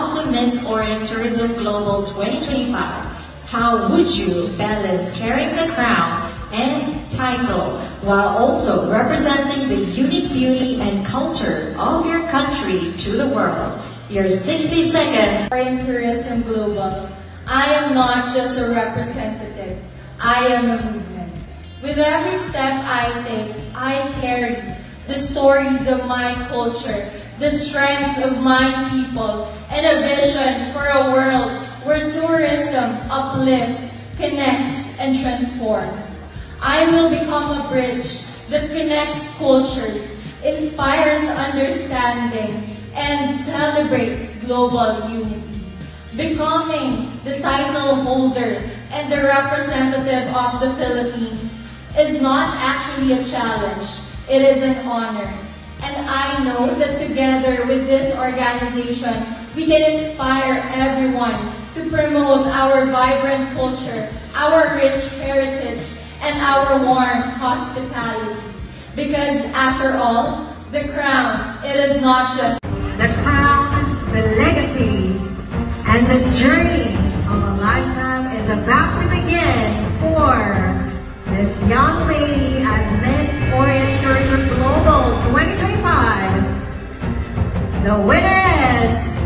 of the Miss Orient Tourism Global 2025, how would you balance carrying the crown and title while also representing the unique beauty and culture of your country to the world? Your 60 seconds. Orient Tourism Global, I am not just a representative, I am a movement. With every step I take, I carry the stories of my culture, the strength of my people, and a vision for a world where tourism uplifts, connects, and transforms. I will become a bridge that connects cultures, inspires understanding, and celebrates global unity. Becoming the title holder and the representative of the Philippines is not actually a challenge, it is an honor. And I know that together with this organization, we can inspire everyone to promote our vibrant culture, our rich heritage, and our warm hospitality. Because after all, the crown, it is not just the crown, the legacy, and the dream of a lifetime is about to begin for this young lady as Miss Orient Tourism Global 2025. The winner is